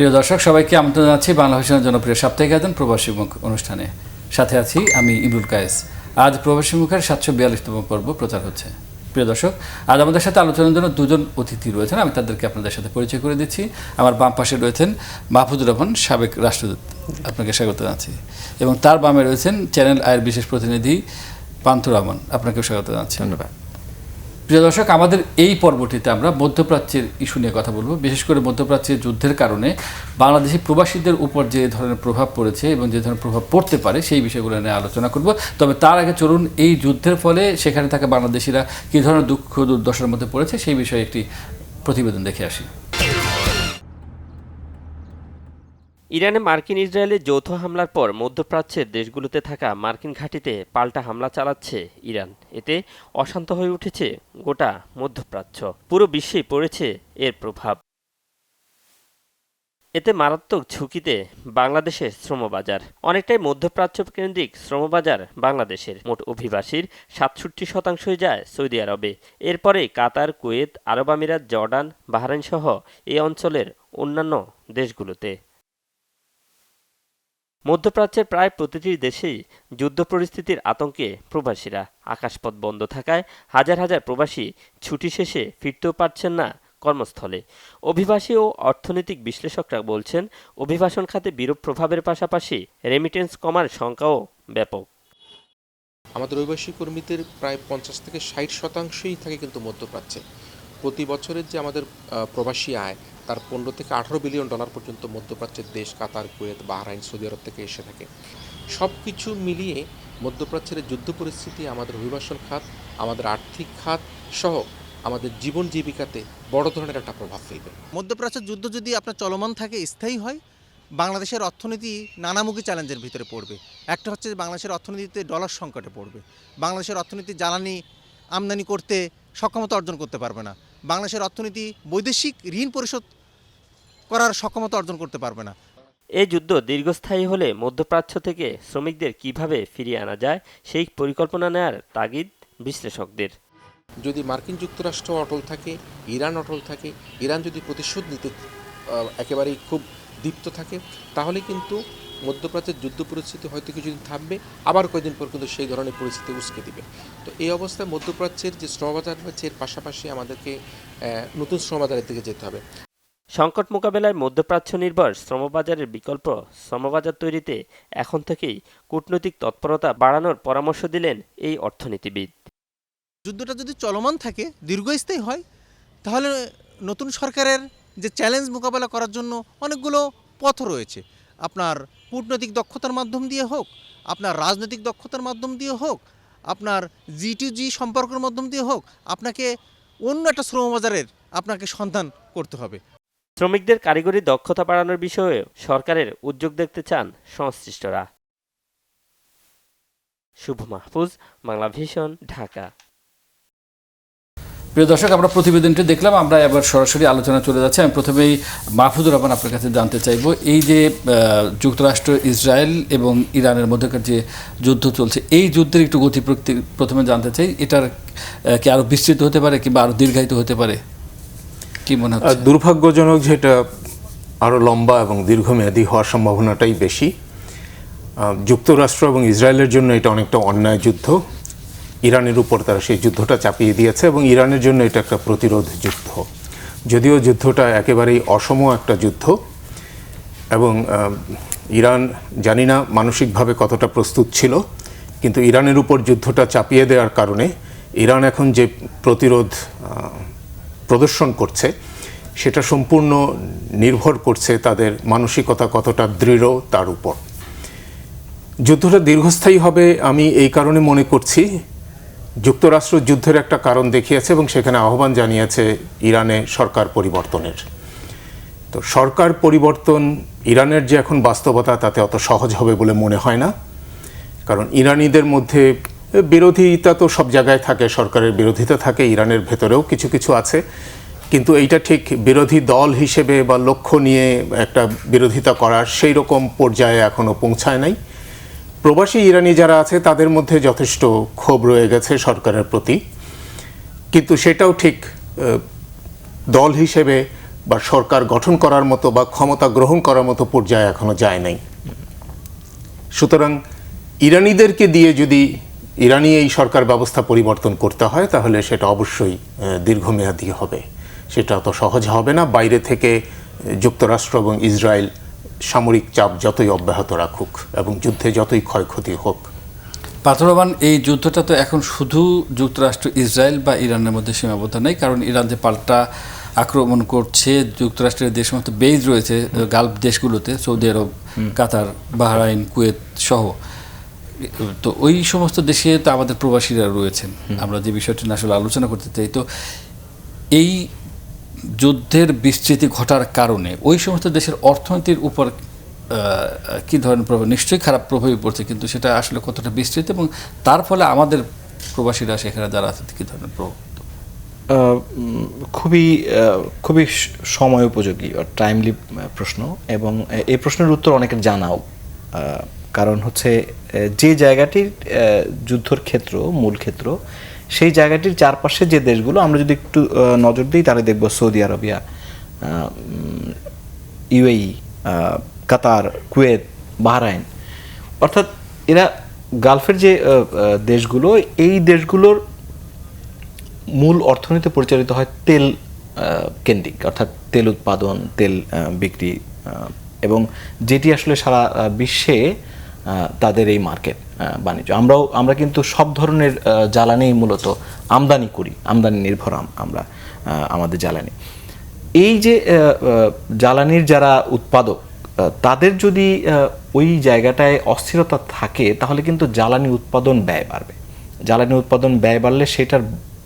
প্রিয় দর্শক, সবাইকে আমন্ত্রণ জানাচ্ছি বাংলা ভাষার জনপ্রিয় সাপ্তাহিক আয়োজন প্রবাসী মুখ অনুষ্ঠানে। সাথে আছি আমি ইমরুল কায়েস। আজ প্রবাসী মুখের 742তম পর্ব প্রচার হচ্ছে। প্রিয় দর্শক, আজ আমাদের সাথে আলোচনার জন্য দুজন অতিথি রয়েছেন। আমি তাদেরকে আপনাদের সাথে পরিচয় করে দিচ্ছি। আমার বাম পাশে রয়েছেন মাহফুজুর রহমান, সাবেক রাষ্ট্রদূত, আপনাকে স্বাগত জানাচ্ছি। এবং তার বামে রয়েছেন চ্যানেল আয়ের বিশেষ প্রতিনিধি পান্থুর রহমান, আপনাকেও স্বাগত জানাচ্ছি। ধন্যবাদ। প্রিয় দর্শক, আমাদের এই পর্বটিতে আমরা মধ্যপ্রাচ্যের ইস্যু নিয়ে কথা বলবো। বিশেষ করে মধ্যপ্রাচ্যের যুদ্ধের কারণে বাংলাদেশি প্রবাসীদের উপর যে ধরনের প্রভাব পড়েছে এবং যে ধরনের প্রভাব পড়তে পারে সেই বিষয়গুলো নিয়ে আলোচনা করব। তবে তার আগে চলুন এই যুদ্ধের ফলে সেখানে থাকা বাংলাদেশিরা কী ধরনের দুঃখ দুর্দশার মধ্যে পড়েছে সেই বিষয়ে একটি প্রতিবেদন দেখে আসি। ইরানে মার্কিন ইসরায়েলের যৌথ হামলার পর মধ্যপ্রাচ্যের দেশগুলোতে থাকা মার্কিন ঘাঁটিতে পাল্টা হামলা চালাচ্ছে ইরান। এতে অশান্ত হয়ে উঠেছে গোটা মধ্যপ্রাচ্য। পুরো বিশ্বেই পড়েছে এর প্রভাব। এতে মারাত্মক ঝুঁকিতে বাংলাদেশের শ্রমবাজার। অনেকটাই মধ্যপ্রাচ্য কেন্দ্রিক শ্রমবাজার বাংলাদেশের। মোট অভিবাসীর ৬৭% যায় সৌদি আরবে, এরপরে কাতার, কুয়েত, আরব আমিরাত, জর্ডান, বাহরাইন সহ এই অঞ্চলের অন্যান্য দেশগুলোতে। মধ্যপ্রাচ্যের প্রায় প্রতিটি দেশেই যুদ্ধ পরিস্থিতির আতঙ্কে প্রবাসীরা। আকাশপথ বন্ধ থাকায় হাজার হাজার প্রবাসী ছুটি শেষে ফিরতেও পারছেন না কর্মস্থলে। অভিবাসী ও অর্থনৈতিক বিশ্লেষকরা বলছেন, অভিবাসন খাতে বিরূপ প্রভাবের পাশাপাশি রেমিটেন্স কমার সংখ্যাও ব্যাপক। আমাদের অভিবাসী কর্মীদের প্রায় ৫০ থেকে ৬০% থাকে কিন্তু মধ্যপ্রাচ্যে। প্রতি বছরের যে আমাদের প্রবাসী আয় তার ১৫ থেকে ১৮ বিলিয়ন ডলার পর্যন্ত মধ্যপ্রাচ্যের দেশ কাতার, কুয়েত, বাহরাইন, সৌদি আরব থেকে এসে থাকে। সব কিছু মিলিয়ে মধ্যপ্রাচ্যের যুদ্ধ পরিস্থিতি আমাদের অভিবাসন খাত, আমাদের আর্থিক খাত সহ আমাদের জীবন জীবিকাতে বড় ধরনের একটা প্রভাব ফেলবে। মধ্যপ্রাচ্যের যুদ্ধ যদি আপনার চলমান থাকে, স্থায়ী হয়, বাংলাদেশের অর্থনীতি নানামুখী চ্যালেঞ্জের ভিতরে পড়বে। একটা হচ্ছে বাংলাদেশের অর্থনীতিতে ডলার সংকটে পড়বে। বাংলাদেশের অর্থনীতি জ্বালানি আমদানি করতে সক্ষমতা অর্জন করতে পারবে না। বাংলাদেশের অর্থনীতি বৈদেশিক ঋণ পরিশোধ করার সক্ষমতা অর্জন করতে পারবে না। এই যুদ্ধ দীর্ঘস্থায়ী হলে মধ্যপ্রাচ্য থেকে শ্রমিকদের কিভাবে ফিরিয়ে আনা যায় সেই পরিকল্পনা নেয়ার তাগিদ বিশ্লেষকদের। যদি মার্কিন যুক্তরাষ্ট্র অটল থাকে, ইরান অটল থাকে, ইরান যদি প্রতিশোধ নিতে একেবারেই খুব দীপ্ত থাকে, তাহলে কিন্তু মধ্যপ্রাচ্যের যুদ্ধ পরিস্থিতি হয়তো কিছুদিন থাকবে, আবার কয়েকদিন পর কিন্তু সেই ধরনের পরিস্থিতি উস্কে দিবে। তো এই অবস্থায় মধ্যপ্রাচ্যের যে শ্রমবাজার রয়েছে এর পাশাপাশি আমাদেরকে নতুন শ্রমবাজারের দিকে যেতে হবে। সংকট মোকাবেলায় মধ্যপ্রাচ্য নির্ভর শ্রমবাজারের বিকল্প শ্রমবাজার তৈরিতে এখন থেকেই কূটনৈতিক তৎপরতা বাড়ানোর পরামর্শ দিলেন এই অর্থনীতিবিদ। যুদ্ধটা যদি চলমান থাকে, দীর্ঘস্থায়ী হয়, তাহলে নতুন সরকারের যে চ্যালেঞ্জ মোকাবেলা করার জন্য অনেকগুলো পথ রয়েছে। আপনার কূটনৈতিক দক্ষতার মাধ্যম দিয়ে হোক, আপনার রাজনৈতিক দক্ষতার মাধ্যম দিয়ে হোক, আপনার G2G সম্পর্কের মাধ্যম দিয়ে হোক, আপনাকে অন্য একটা শ্রমবাজারের আপনাকে সন্ধান করতে হবে। শ্রমিকদের কারিগরি দক্ষতা বাড়ানোর বিষয়ে সরকারের উদ্যোগ দেখতে চান সংশ্লিষ্টরা। শুভ মাহফুজ, বাংলা ভিশন, ঢাকা। প্রিয় দর্শক, আমরা প্রতিবেদনটি দেখলাম, আমরা এবার সরাসরি আলোচনা চলে যাচ্ছে। আমি প্রথমেই মাহফুজুর রহমান আপনার কাছে জানতে চাইব, এই যে যুক্তরাষ্ট্র, ইসরায়েল এবং ইরানের মধ্যকার যে যুদ্ধ চলছে, এই যুদ্ধের একটু গতি প্রথমে জানতে চাই। এটার কি আরও বিস্তৃত হতে পারে কিংবা আরও দীর্ঘায়িত হতে পারে, কি মনে হচ্ছে? দুর্ভাগ্যজনক যেটা আরও লম্বা এবং দীর্ঘমেয়াদী হওয়ার সম্ভাবনাটাই বেশি। যুক্তরাষ্ট্র এবং ইসরায়েলের জন্য এটা অনেকটা অন্যায় যুদ্ধ। ইরানের উপর তারা সেই যুদ্ধটা চাপিয়ে দিয়েছে এবং ইরানের জন্য এটা একটা প্রতিরোধ যুদ্ধ। যদিও যুদ্ধটা একেবারেই অসম একটা যুদ্ধ এবং ইরান জানি না মানসিকভাবে কতটা প্রস্তুত ছিল, কিন্তু ইরানের উপর যুদ্ধটা চাপিয়ে দেওয়ার কারণে ইরান এখন যে প্রতিরোধ প্রদর্শন করছে সেটা সম্পূর্ণ নির্ভর করছে তাদের মানসিকতা কতটা দৃঢ় তার উপর। যুদ্ধটা দীর্ঘস্থায়ী হবে আমি এই কারণে মনে করছি, যুক্তরাষ্ট্র যুদ্ধের একটা কারণ দেখিয়েছে এবং সেখানে আহ্বান জানিয়েছে ইরানে সরকার পরিবর্তনের। তো সরকার পরিবর্তন ইরানের যে এখন বাস্তবতা তাতে অত সহজ হবে বলে মনে হয় না, কারণ ইরানিদের মধ্যে বিরোধিতা তো সব জায়গায় থাকে, সরকারের বিরোধিতা থাকে, ইরানের ভেতরেও কিছু কিছু আছে, কিন্তু এইটা ঠিক বিরোধী দল হিসেবে বা লক্ষ্য নিয়ে একটা বিরোধিতা করার সেই রকম পর্যায়ে এখনও পৌঁছায় নাই। প্রবাসী ইরানি যারা আছে তাদের মধ্যে যথেষ্ট ক্ষোভ রয়ে গেছে সরকারের প্রতি, কিন্তু সেটাও ঠিক দল হিসেবে বা সরকার গঠন করার মতো বা ক্ষমতা গ্রহণ করার মতো পর্যায়ে এখনো যায় নাই। সুতরাং ইরানিদেরকে দিয়ে যদি ইরানি এই সরকার ব্যবস্থা পরিবর্তন করতে হয় তাহলে সেটা অবশ্যই দীর্ঘমেয়াদী হবে, সেটা অত সহজ হবে না। বাইরে থেকে যুক্তরাষ্ট্র এবং ইসরায়েল সামরিক চাপ যতই অব্যাহত রাখুক এবং যুদ্ধে যতই ক্ষয়ক্ষতি হোক। পাথরবান, এই যুদ্ধটা তো এখন শুধু যুক্তরাষ্ট্র, ইসরায়েল বা ইরানের মধ্যে সীমাবদ্ধ নেই, কারণ ইরান যে পাল্টা আক্রমণ করছে, যুক্তরাষ্ট্রের যে সমস্ত বেজ রয়েছে গালফ দেশগুলোতে, সৌদি আরব, কাতার, বাহরাইন, কুয়েত সহ, তো ওই সমস্ত দেশে তো আমাদের প্রবাসীরা রয়েছেন। আমরা যে বিষয়টি নিয়ে আসলে আলোচনা করতে চাই, তো এই যুদ্ধের বিস্তৃতি ঘটার কারণে ওই সমস্ত দেশের অর্থনীতির উপর কী ধরনের প্রভাব? নিশ্চয়ই খারাপ প্রভাবই পড়ছে, কিন্তু সেটা আসলে কতটা বিস্তৃত এবং তার ফলে আমাদের প্রবাসীরা সেখানে যারা আছে কী ধরনের প্রভাব? খুবই সময় উপযোগী টাইমলি প্রশ্ন, এবং এই প্রশ্নের উত্তর অনেকের জানাও। কারণ হচ্ছে যে জায়গাটির যুদ্ধর ক্ষেত্র, মূল ক্ষেত্র, সেই জায়গাটির চারপাশে যে দেশগুলো আমরা যদি একটু নজর দিই তাহলে দেখব সৌদি আরবিয়া, ইউএই, কাতার, কুয়েত, বাহরাইন, অর্থাৎ এরা গালফের যে দেশগুলো, এই দেশগুলোর মূল অর্থনীতি পরিচালিত হয় তেল কেন্দ্রিক, অর্থাৎ তেল উৎপাদন, তেল বিক্রি, এবং যেটি আসলে সারা বিশ্বে তাদের এই মার্কেট বাণিজ্য। আমরা কিন্তু সব ধরনের জ্বালানি মূলত আমদানি করি, আমদানি নির্ভর আমরা আমাদের জ্বালানি। এই যে জ্বালানির যারা উৎপাদক, তাদের যদি ওই জায়গাটায় অস্থিরতা থাকে তাহলে কিন্তু জ্বালানি উৎপাদন ব্যয় বাড়বে। জ্বালানি উৎপাদন ব্যয় বাড়লে সেটার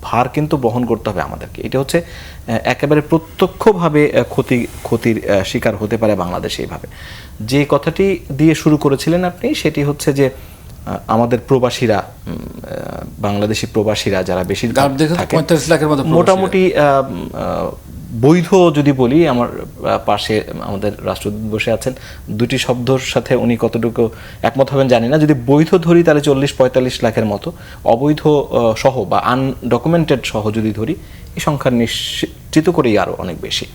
ভার কিন্তু বহন করতে হবে আমাদেরকে। এটা হচ্ছে একেবারে প্রত্যক্ষভাবে ক্ষতির শিকার হতে পারে বাংলাদেশ। এইভাবে যে কথাটি দিয়ে শুরু করেছিলেন আপনি, সেটি হচ্ছে যে আমাদের প্রবাসীরা, বাংলাদেশি প্রবাসীরা যারা বেশিরভাগ থাকে, মোটামুটি বৈধ যদি বলি, আমার পাশে আমাদের রাষ্ট্রদূত বসে আছেন, দুটি শব্দর সাথে উনি কতটুকু একমত হবেন জানি না। যদি বৈধ ধরি তাহলে 40-45 লাখের মতো, অবৈধ সহ বা আনডকুমেন্টেড সহ যদি ধরি, এই সংখ্যা নিশ্চিত করেই আরও অনেক বেশি।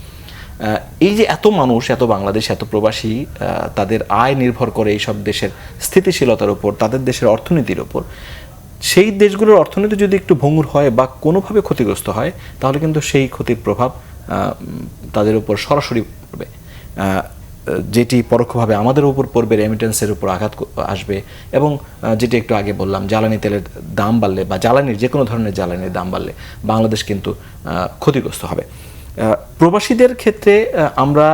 এই যে এত মানুষ, এত বাংলাদেশ, এত প্রবাসী, তাদের আয় নির্ভর করে এইসব দেশের স্থিতিশীলতার উপর, তাদের দেশের অর্থনীতির উপর। সেই দেশগুলোর অর্থনীতি যদি একটু ভঙ্গুর হয় বা কোনোভাবে ক্ষতিগ্রস্ত হয় তাহলে কিন্তু সেই ক্ষতির প্রভাব তাদের উপর সরাসরি পড়বে, যেটি পরোক্ষভাবে আমাদের উপর পড়বে, রেমিটেন্সের উপর আঘাত আসবে। এবং যেটি একটু আগে বললাম, জ্বালানি তেলের দাম বাড়লে বা জ্বালানির যে কোনো ধরনের জ্বালানির দাম বাড়লে বাংলাদেশ কিন্তু ক্ষতিগ্রস্ত হবে। প্রবাসীদের ক্ষেত্রে আমরা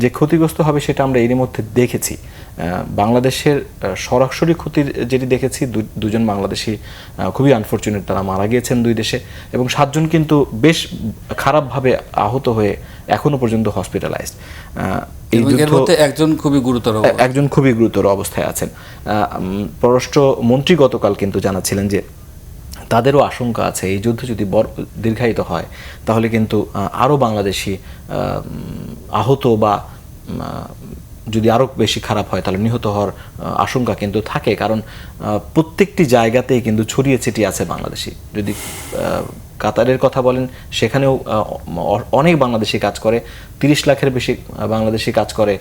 যে ক্ষতিগ্রস্ত হবে সেটা আমরা এরই মধ্যে দেখেছি। বাংলাদেশের সরাসরি ক্ষতির যেটি দেখেছি, দুজন বাংলাদেশি খুবই আনফরচুনেট, তারা মারা গিয়েছেন দুই দেশে, এবং 7 জন কিন্তু বেশ খারাপভাবে আহত হয়ে এখনো পর্যন্ত হসপিটালাইজড। এই যুদ্ধে একজন খুবই গুরুতর অবস্থায় আছেন। পররাষ্ট্রমন্ত্রী গতকাল কিন্তু জানাচ্ছিলেন যে তাদেরও আশঙ্কা আছে এই যুদ্ধ যদি দীর্ঘায়িত হয় তাহলে কিন্তু আরও বাংলাদেশি আহত বা যদি আরও বেশি খারাপ হয় তাহলে নিহত হওয়ার আশঙ্কা কিন্তু থাকে। কারণ প্রত্যেকটি জায়গাতেই কিন্তু ছড়িয়ে ছিটিয়ে আছে বাংলাদেশি। যদি কাতারের কথা বলেন, সেখানেও অনেক বাংলাদেশি কাজ করে, 30 লাখের বেশি বাংলাদেশি কাজ করে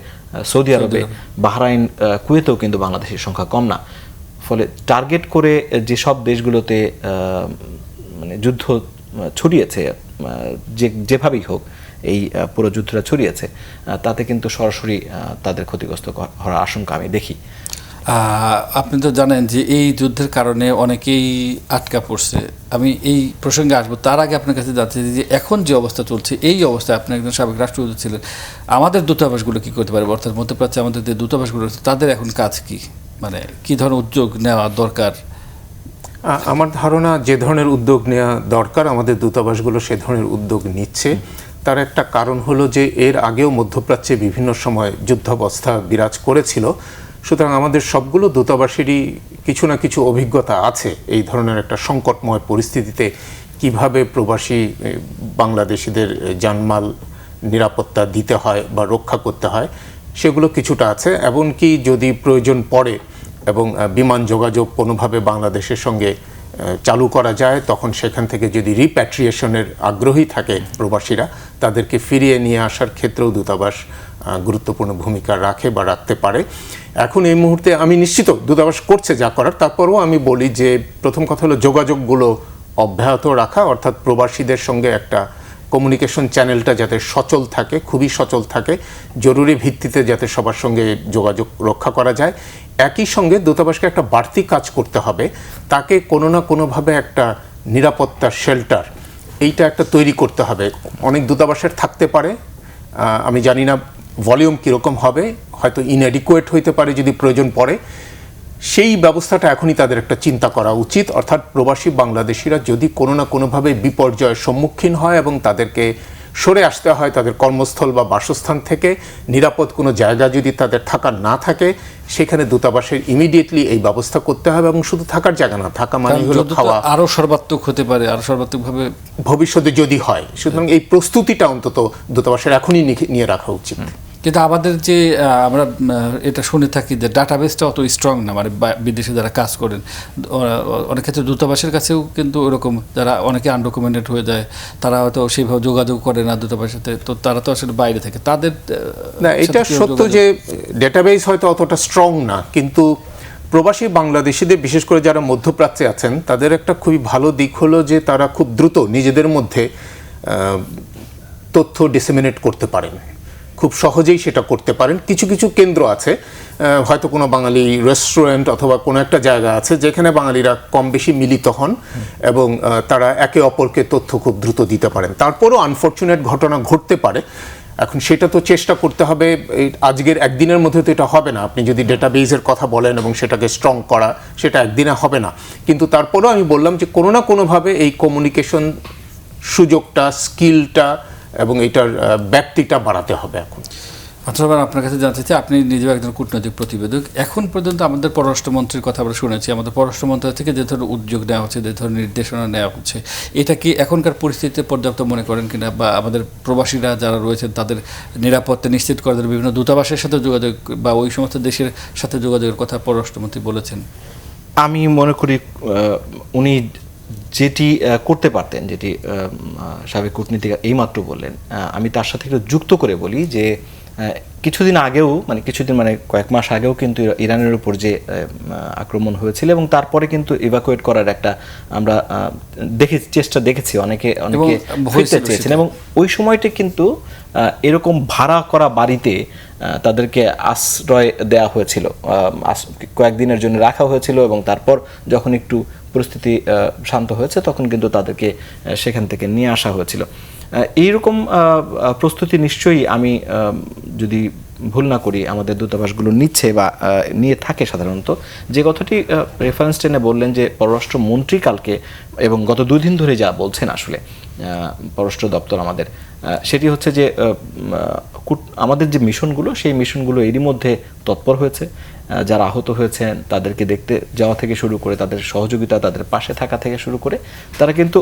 সৌদি আরবে, বাহরাইন, কুয়েতেও কিন্তু বাংলাদেশির সংখ্যা কম না। ফলে টার্গেট করে যেসব দেশগুলোতে মানে যুদ্ধ ছড়িয়েছে, যেভাবেই হোক এই পুরো যুদ্ধটা ছড়িয়েছে, তাতে কিন্তু সরাসরি তাদের ক্ষতিগ্রস্ত হওয়ার আশঙ্কা আমি দেখি। আপনি তো জানেন যে এই যুদ্ধের কারণে অনেকেই আটকা পড়ছে। আমি এই প্রসঙ্গে আসবো, তার আগে আপনার কাছে জানতে চাই যে এখন যে অবস্থা চলছে, এই অবস্থায় আপনি একজন সাবেক রাষ্ট্রদূত ছিলেন, আমাদের দূতাবাসগুলো কী করতে পারে? অর্থাৎ মধ্যপ্রাচ্যে আমাদের যে দূতাবাসগুলো রয়েছে তাদের এখন কাজ কী, মানে কী ধরনের উদ্যোগ নেওয়া দরকার? আমার ধারণা যে ধরনের উদ্যোগ নেওয়া দরকার আমাদের দূতাবাসগুলো সে ধরনের উদ্যোগ নিচ্ছে। তার একটা কারণ হলো যে এর আগেও মধ্যপ্রাচ্যে বিভিন্ন সময় যুদ্ধাবস্থা বিরাজ করেছিল, সুতরাং আমাদের সবগুলো দূতাবাসেরই কিছু না কিছু অভিজ্ঞতা আছে এই ধরনের একটা সংকটময় পরিস্থিতিতে কিভাবে প্রবাসী বাংলাদেশিদের জানমাল নিরাপত্তা দিতে হয় বা রক্ষা করতে হয়, সেগুলো কিছুটা আছে। এমনকি যদি প্রয়োজন পড়ে এবং বিমান যোগাযোগ কোনোভাবে বাংলাদেশের সঙ্গে চালু করা যায়, তখন সেখান থেকে যদি রিপ্যাট্রিয়েশনের আগ্রহী থাকে প্রবাসীরা, তাদেরকে ফিরিয়ে নিয়ে আসার ক্ষেত্রেও দূতাবাস গুরুত্বপূর্ণ ভূমিকা রাখে বা রাখতে পারে। এখন এই মুহূর্তে আমি নিশ্চিত দূতাবাস করছে যা করার, তারপরেও আমি বলি যে প্রথম কথা হলো যোগাযোগগুলো অব্যাহত রাখা, অর্থাৎ প্রবাসীদের সঙ্গে একটা কমিউনিকেশন চ্যানেলটা যাতে সচল থাকে, খুবই সচল থাকে, জরুরি ভিত্তিতে যাতে সবার সঙ্গে যোগাযোগ রক্ষা করা যায়। একই সঙ্গে দূতাবাসকে একটা বাড়তি কাজ করতে হবে, তাকে কোনো না কোনোভাবে একটা নিরাপত্তা শেল্টার এইটা একটা তৈরি করতে হবে। অনেক দূতাবাসের থাকতে পারে, আমি জানি না ভলিউম কীরকম হবে, হয়তো ইনঅ্যাডিকুয়েট হইতে পারে যদি প্রয়োজন পড়ে। সেই ব্যবস্থাটা এখনই তাদের একটা চিন্তা করা উচিত, অর্থাৎ প্রবাসী বাংলাদেশিরা যদি কোনো না কোনোভাবে বিপর্যয়ের সম্মুখীন হয় এবং তাদেরকে সরে আসতে হয় তাদের কর্মস্থল বা বাসস্থান থেকে, নিরাপদ কোনো জায়গা যদি তাদের থাকার না থাকে, সেখানে দূতাবাসের ইমিডিয়েটলি এই ব্যবস্থা করতে হবে। এবং শুধু থাকার জায়গা না, থাকা মানে হলো খাওয়া, আরো সর্বাত্মক হতে পারে, আরো সর্বাত্মকভাবে ভবিষ্যতে যদি হয়। সুতরাং এই প্রস্তুতিটা অন্তত দূতাবাসের এখনই নিয়ে রাখা উচিত। কিন্তু আমাদের যে আমরা এটা শুনে থাকি যে ডাটাবেসটা অত স্ট্রং না, মানে বিদেশে যারা কাজ করেন অনেক ক্ষেত্রে দূতাবাসের কাছেও কিন্তু ওরকম যারা অনেকে আনডকুমেন্টেড হয়ে যায়, তারা হয়তো সেইভাবে যোগাযোগ করে না দূতাবাসের সাথে, তো তারা তো আসলে বাইরে থাকে, তাদের না, এটা সত্য যে ডেটাবেস হয়তো অতটা স্ট্রং না, কিন্তু প্রবাসী বাংলাদেশিদের বিশেষ করে যারা মধ্যপ্রাচ্যে আছেন তাদের একটা খুবই ভালো দিক হলো যে তারা খুব দ্রুত নিজেদের মধ্যে তথ্য ডিসেমিনেট করতে পারেন, খুব সহজেই সেটা করতে পারেন। কিছু কিছু কেন্দ্র আছে, হয়তো কোনো বাঙালি রেস্টুরেন্ট অথবা কোনো একটা জায়গা আছে যেখানে বাঙালিরা কম বেশি মিলিত হন এবং তারা একে অপরকে তথ্য খুব দ্রুত দিতে পারেন। তারপরও আনফর্চুনেট ঘটনা ঘটতে পারে। এখন সেটা তো চেষ্টা করতে হবে, আজকের একদিনের মধ্যে তো এটা হবে না। আপনি যদি ডেটাবেজের কথা বলেন এবং সেটাকে স্ট্রং করা, সেটা একদিনে হবে না। কিন্তু তারপরেও আমি বললাম যে কোনো না কোনোভাবে এই কমিউনিকেশন সুযোগটা, স্কিলটা এবং এটার ব্যাপ্তিটা বাড়াতে হবে। এখন অথবা আপনার কাছে জানতে চাই, আপনি নিজেও একজন কূটনৈতিক প্রতিবেদক, এখন পর্যন্ত আমাদের পররাষ্ট্রমন্ত্রীর কথা আমরা শুনেছি, আমাদের পররাষ্ট্র মন্ত্রণালয় থেকে যে ধরনের উদ্যোগ নেওয়া হচ্ছে, যে ধরনের নির্দেশনা নেওয়া হচ্ছে, এটা কি এখনকার পরিস্থিতিতে পর্যাপ্ত মনে করেন কিনা, বা আমাদের প্রবাসীরা যারা রয়েছেন তাদের নিরাপত্তা নিশ্চিত করার জন্য বিভিন্ন দূতাবাসের সাথে যোগাযোগ বা ওই সমস্ত দেশের সাথে যোগাযোগের কথা পররাষ্ট্রমন্ত্রী বলেছেন? আমি মনে করি উনি যেটি করতে পারতেন, যেটি সাবেক কূটনীতিক এইমাত্র বললেন, আমি তার সাথে একটু যুক্ত করে বলি যে কিছুদিন আগেও, মানে কয়েক মাস আগেও কিন্তু ইরানের উপর যে আক্রমণ হয়েছিল এবং তারপরে কিন্তু ইভাকুয়েট করার একটা আমরা দেখেছি, অনেকে ফিরতে চেয়েছেন এবং ওই সময়টা কিন্তু এরকম ভাড়া করা বাড়িতে তাদেরকে আশ্রয় দেওয়া হয়েছিল, কয়েকদিনের জন্য রাখা হয়েছিল এবং তারপর যখন একটু পরিস্থিতি শান্ত হয়েছে তখন কিন্তু তাদেরকে সেখান থেকে নিয়ে আসা হয়েছিল। এইরকম প্রস্তুতি নিশ্চয়ই, আমি যদি ভুল না করি, আমাদের দূতাবাসগুলো নিচ্ছে বা নিয়ে থাকে সাধারণত। যে কথাটি রেফারেন্স টেনে বললেন যে পররাষ্ট্রমন্ত্রী কালকে এবং গত 2 দিন ধরে যা বলছেন আসলে পররাষ্ট্র দপ্তর আমাদের, সেটি হচ্ছে যে আমাদের যে মিশনগুলো, সেই মিশনগুলো এরই মধ্যে তৎপর হয়েছে। যারা আহত হয়েছেন তাদেরকে দেখতে যাওয়া থেকে শুরু করে, তাদের সহযোগিতা, তাদের পাশে থাকা থেকে শুরু করে, তারা কিন্তু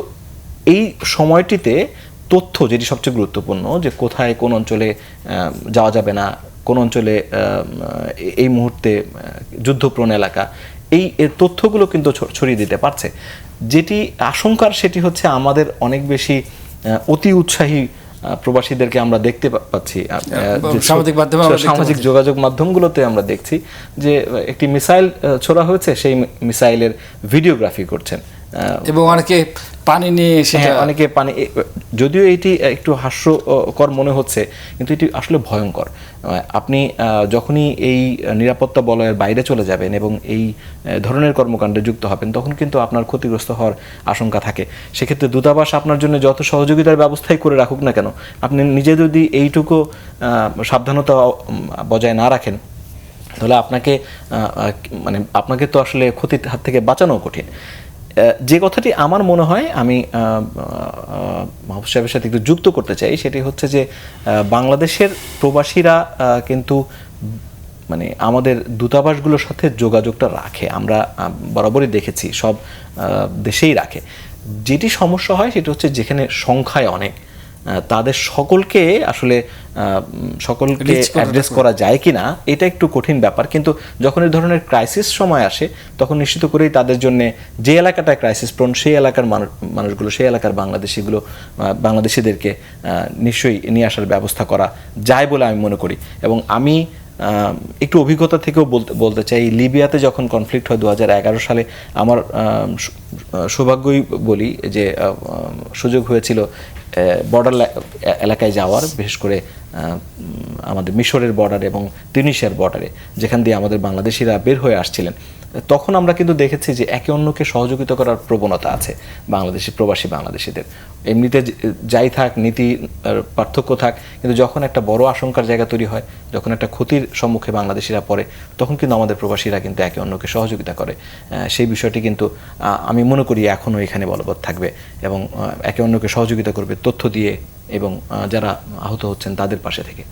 এই সময়টিতে তথ্য, যেটি সবচেয়ে গুরুত্বপূর্ণ, যে কোথায় কোন অঞ্চলে যাওয়া যাবে না, কোন অঞ্চলে এই মুহূর্তে যুদ্ধপ্রণ এলাকা, এই তথ্যগুলো কিন্তু ছড়িয়ে দিতে পারছে। যেটি আশঙ্কার সেটি হচ্ছে আমাদের অনেক বেশি অতি উৎসাহী প্রবাসীদেরকে আমরা দেখতে পাচ্ছি, সামাজিক যোগাযোগ মাধ্যমগুলোতে আমরা দেখছি যে একটি মিসাইল ছোড়া হয়েছে, সেই মিসাইলের ভিডিওগ্রাফি করছেন এবং অনেকে পানি নিয়ে এসে, অনেকে পানি, যদিও এটি একটু হাস্যকর মনে হচ্ছে কিন্তু এটি আসলে ভয়ঙ্কর। আপনি যখনই এই নিরাপত্তা বলয়ের বাইরে চলে যাবেন এবং এই ধরনের কর্মকাণ্ডে যুক্ত হবেন, তখন কিন্তু আপনার ক্ষতিগ্রস্ত হওয়ার আশঙ্কা থাকে। সেক্ষেত্রে দূতাবাস আপনার জন্য যত সহযোগিতার ব্যবস্থাই করে রাখুক না কেন, আপনি নিজে যদি এইটুকু সাবধানতা বজায় না রাখেন, তাহলে আপনাকে তো আসলে ক্ষতির হাত থেকে বাঁচানো কঠিন। যে কথাটি আমার মনে হয় আমি মাহফুজ সাহেবের সাথে একটু যুক্ত করতে চাই, সেটি হচ্ছে যে বাংলাদেশের প্রবাসীরা কিন্তু মানে আমাদের দূতাবাসগুলোর সাথে যোগাযোগটা রাখে, আমরা বরাবরই দেখেছি, সব দেশেই রাখে। যেটি সমস্যা হয় সেটি হচ্ছে যেখানে সংখ্যায় অনেক, তাদের সকলকে আসলে সকলকে Reach করাটা অ্যাড্রেস করা যায় কিনা এটা একটু কঠিন ব্যাপার, কিন্তু যখন এই ধরনের ক্রাইসিস সময় আসে তখন নিশ্চিত করেই তাদের জন্য যে এলাকাটায় ক্রাইসিস প্রবণ সেই এলাকার মানুষগুলো, সেই এলাকার বাংলাদেশিদেরকে নিশ্চয়ই নিয়ে আসার ব্যবস্থা করা যায় বলে আমি মনে করি। এবং আমি একটু অভিজ্ঞতা থেকেও বলতে চাই, লিবিয়াতে যখন কনফ্লিক্ট হয় 2011 সালে, আমার সৌভাগ্যই বলি যে সুযোগ হয়েছিল বর্ডার এলাকায় যাওয়ার, বিশেষ করে আমাদের মিশরের বর্ডারে এবং তিউনিসিয়ার বর্ডারে, যেখান দিয়ে আমাদের বাংলাদেশিরা বের হয়ে আসছিলেন। তখন আমরা কিন্তু দেখেছি যে একে অন্যকে সহযোগিতা করার প্রবণতা আছে প্রবাসী বাংলাদেশিদের। এমনিতে যাই থাক, নীতি পার্থক্য থাক, কিন্তু যখন একটা বড় আশঙ্কার জায়গা তৈরি হয়, যখন একটা ক্ষতির সম্মুখে বাংলাদেশিরা পড়ে, তখন কিন্তু আমাদের প্রবাসীরা কিন্তু একে অন্যকে সহযোগিতা করে। সেই বিষয়টি কিন্তু আমি মনে করি এখনও এখানে বলবৎ থাকবে এবং একে অন্যকে সহযোগিতা করবে তথ্য দিয়ে এবং যারা আহত হচ্ছেন তাদের পাশে থেকে।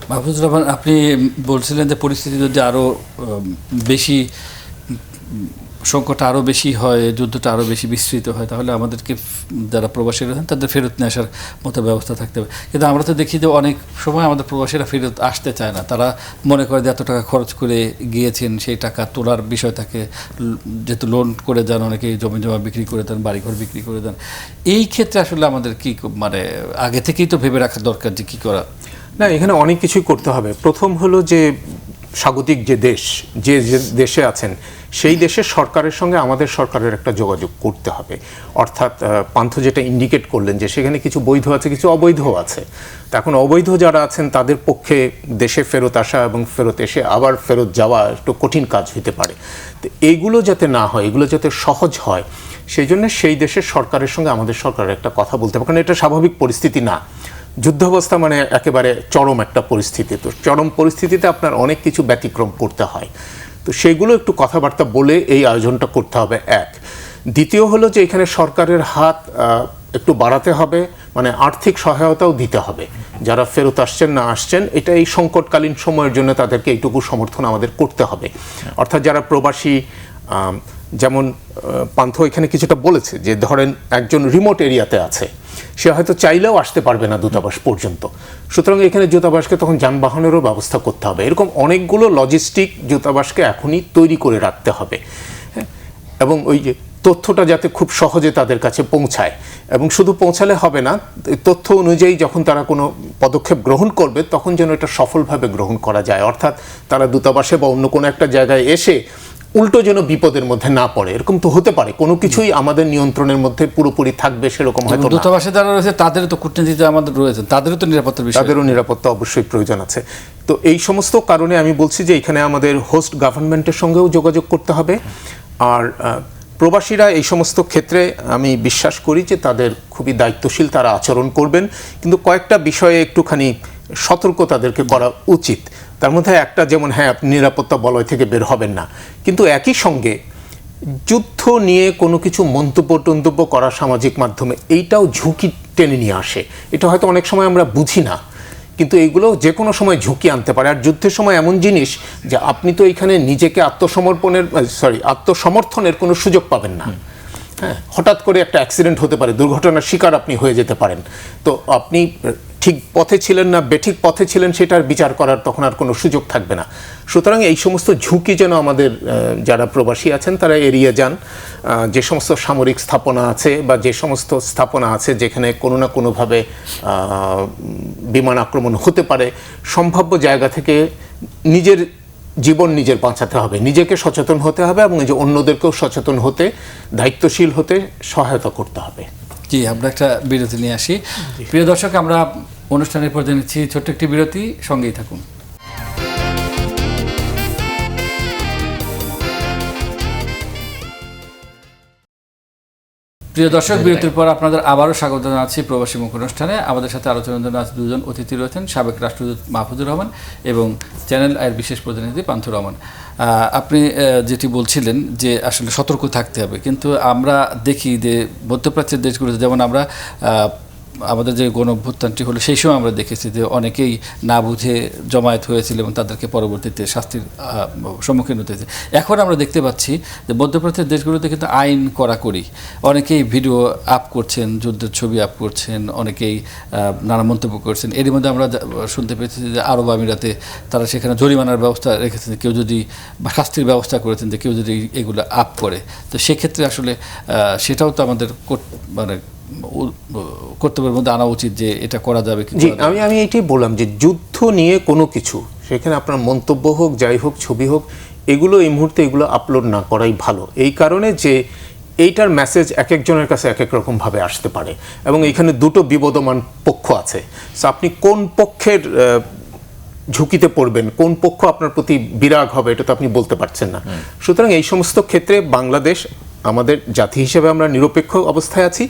মাহফুজুর রহমান, আপনি বলছিলেন যে পরিস্থিতি যদি আরও বেশি, সংকটটা আরও বেশি হয়, যুদ্ধটা আরও বেশি বিস্তৃত হয়, তাহলে আমাদেরকে যারা প্রবাসীরা আছেন তাদের ফেরত নিয়ে আসার মতো ব্যবস্থা থাকতে হবে। কিন্তু আমরা তো দেখি যে অনেক সময় আমাদের প্রবাসীরা ফেরত আসতে চায় না। তারা মনে করে যে এত টাকা খরচ করে গিয়েছেন, সেই টাকা তোলার বিষয় থাকে, যেহেতু লোন করে যান, অনেকে জমি জমা বিক্রি করে দেন, বাড়িঘর বিক্রি করে দেন। এই ক্ষেত্রে আসলে আমাদের কি মানে আগে থেকেই তো ভেবে রাখা দরকার যে কী করা। না, এখানে অনেক কিছুই করতে হবে। প্রথম হলো যে স্বাগতিক যে দেশ, যে দেশে আছেন সেই দেশের সরকারের সঙ্গে আমাদের সরকারের একটা যোগাযোগ করতে হবে। অর্থাৎ পান্থ যেটা ইন্ডিকেট করলেন যে সেখানে কিছু বৈধ আছে, কিছু অবৈধও আছে। তো এখন অবৈধ যারা আছেন তাদের পক্ষে দেশে ফেরত আসা এবং ফেরত এসে আবার ফেরত যাওয়া একটু কঠিন কাজ হতে পারে। তো এইগুলো যাতে না হয়, এগুলো যাতে সহজ হয়, সেই জন্য সেই দেশের সরকারের সঙ্গে আমাদের সরকারের একটা কথা বলতে হবে। কারণ এটা স্বাভাবিক পরিস্থিতি না। যুদ্ধাবস্থা মানে একেবারে চরম একটা পরিস্থিতি। তো চরম পরিস্থিতিতে আপনার অনেক কিছু ব্যতিক্রম করতে হয়। তো সেগুলো একটু কথাবার্তা বলে এই আয়োজনটা করতে হবে, এক। দ্বিতীয় হলো যে এখানে সরকারের হাত একটু বাড়াতে হবে, মানে আর্থিক সহায়তাও দিতে হবে। যারা ফেরত আসছেন না আসছেন, এটা এই সংকটকালীন সময়ের জন্য তাদেরকে এইটুকু সমর্থন আমাদের করতে হবে। অর্থাৎ যারা প্রবাসী, যেমন পান্থ এখানে কিছুটা বলেছে যে ধরেন একজন রিমোট এরিয়াতে আছে, সে হয়তো চাইলেও আসতে পারবে না দূতাবাস পর্যন্ত। সুতরাং এখানে দূতাবাসকে তখন যানবাহনেরও ব্যবস্থা করতে হবে। এরকম অনেকগুলো লজিস্টিক দূতাবাসকে এখনই তৈরি করে রাখতে হবে, এবং ওই যে তথ্যটা যাতে খুব সহজে তাদের কাছে পৌঁছায়, এবং শুধু পৌঁছালে হবে না, তথ্য অনুযায়ী যখন তারা কোনো পদক্ষেপ গ্রহণ করবে তখন যেন এটা সফলভাবে গ্রহণ করা যায়। অর্থাৎ তারা দূতাবাসে বা অন্য কোনো একটা জায়গায় এসে উল্টো যেন বিপদের মধ্যে না পড়ে। এরকম তো হতে পারে, কোনো কিছুই আমাদের নিয়ন্ত্রণের মধ্যে পুরোপুরি থাকবে সেরকম হয়তো না। দূতাবাসে যারা রয়েছে তাদেরও তো কূটনীতিতে আমাদের রয়েছে, তাদেরও তো নিরাপত্তার বিষয়, তাদেরও নিরাপত্তা অবশ্যই প্রয়োজন আছে। তো এই সমস্ত কারণে আমি বলছি যে এখানে আমাদের হোস্ট গভর্নমেন্টের সঙ্গেও যোগাযোগ করতে হবে। আর প্রবাসীরা এই সমস্ত ক্ষেত্রে আমি বিশ্বাস করি যে তাদের খুবই দায়িত্বশীল, তারা আচরণ করবেন, কিন্তু কয়েকটা বিষয়ে একটুখানি সতর্ক তাদেরকে করা উচিত। তার মধ্যে একটা, যেমন হ্যাঁ, আপনি নিরাপত্তা বলয় থেকে বের হবেন না, কিন্তু একই সঙ্গে যুদ্ধ নিয়ে কোনো কিছু মন্তব্য করা সামাজিক মাধ্যমে, এইটাও ঝুঁকি টেনে নিয়ে আসে। এটা হয়তো অনেক সময় আমরা বুঝি না, কিন্তু এইগুলো যে কোনো সময় ঝুঁকি আনতে পারে। আর যুদ্ধের সময় এমন জিনিস যে আপনি তো এখানে নিজেকে আত্মসমর্থনের কোনো সুযোগ পাবেন না। হ্যাঁ, হঠাৎ করে একটা অ্যাক্সিডেন্ট হতে পারে, দুর্ঘটনার শিকার আপনি হয়ে যেতে পারেন। তো আপনি ঠিক পথে ছিলেন না বেঠিক পথে ছিলেন সেটার বিচার করার তখন আর কোনো সুযোগ থাকবে না। সুতরাং এই সমস্ত ঝুঁকি যেন আমাদের যারা প্রবাসী আছেন তারা এড়িয়ে যান। যে সমস্ত সামরিক স্থাপনা আছে বা যে সমস্ত স্থাপনা আছে যেখানে কোনো না কোনোভাবে বিমান আক্রমণ হতে পারে, সম্ভাব্য জায়গা থেকে নিজের জীবন নিজের বাঁচাতে হবে, নিজেকে সচেতন হতে হবে, এবং এই যে অন্যদেরকেও সচেতন হতে, দায়িত্বশীল হতে সহায়তা করতে হবে। জি, আমরা একটা বিরতি নিয়ে আসি। প্রিয় দর্শক, আমরা অনুষ্ঠানের পর্যায়ে নিচ্ছি ছোট্ট একটি বিরতি, সঙ্গেই থাকুন। প্রিয় দর্শক, বিরতির পর আপনাদের আবারও স্বাগত জানাচ্ছি প্রবাসী মুখ অনুষ্ঠানে। আমাদের সাথে আলোচনার জন্য আজ দুজন অতিথি রয়েছেন, সাবেক রাষ্ট্রদূত মাহফুজুর রহমান এবং চ্যানেল আইয়ের বিশেষ প্রতিনিধি পান্থ রহমান। আপনি যেটি বলছিলেন যে আসলে সতর্ক থাকতে হবে, কিন্তু আমরা দেখি যে মধ্যপ্রাচ্যের দেশগুলোতে, যেমন আমরা আমাদের যে গণঅভ্যুত্থানটি হলো সেই সময় আমরা দেখেছি যে অনেকেই না বুঝে জমায়েত হয়েছিল এবং তাদেরকে পরবর্তীতে শাস্তির সম্মুখীন হতে হয়েছে। এখন আমরা দেখতে পাচ্ছি যে মধ্যপ্রাচ্যের দেশগুলোতে কিন্তু আইন কড়াকড়ি, অনেকেই ভিডিও আপ করছেন, যুদ্ধের ছবি আপ করছেন, অনেকেই নানা মন্তব্য করছেন। এর মধ্যে আমরা শুনতে পেয়েছি যে আরব আমিরাতে তারা সেখানে জরিমানার ব্যবস্থা রেখেছেন, কেউ যদি বা শাস্তির ব্যবস্থা করেছেন যে কেউ যদি এগুলো আপ করে। তো সেক্ষেত্রে আসলে সেটাও তো আমাদের মানে কর্তব্যের মধ্যে আনা উচিত যে এটা করা যাবে কি। জি, আমি এটাই বললাম যে যুদ্ধ নিয়ে কোনো কিছু, সেখানে আপনার মন্তব্য হোক, যাই হোক, ছবি হোক, এগুলো এই মুহূর্তে এগুলো আপলোড না করাই ভালো। এই কারণে যে এইটার মেসেজ এক একজনের কাছে এক এক রকমভাবে আসতে পারে এবং এখানে দুটো বিবদমান পক্ষ আছে। সো আপনি কোন পক্ষের ঝুঁকিতে পড়বেন, কোন পক্ষ আপনার প্রতি বিরাগ হবে, এটা তো আপনি বলতে পারছেন না। সুতরাং এই সমস্ত ক্ষেত্রে বাংলাদেশ, আমাদের জাতি হিসেবে আমরা নিরপেক্ষ অবস্থায় আছি,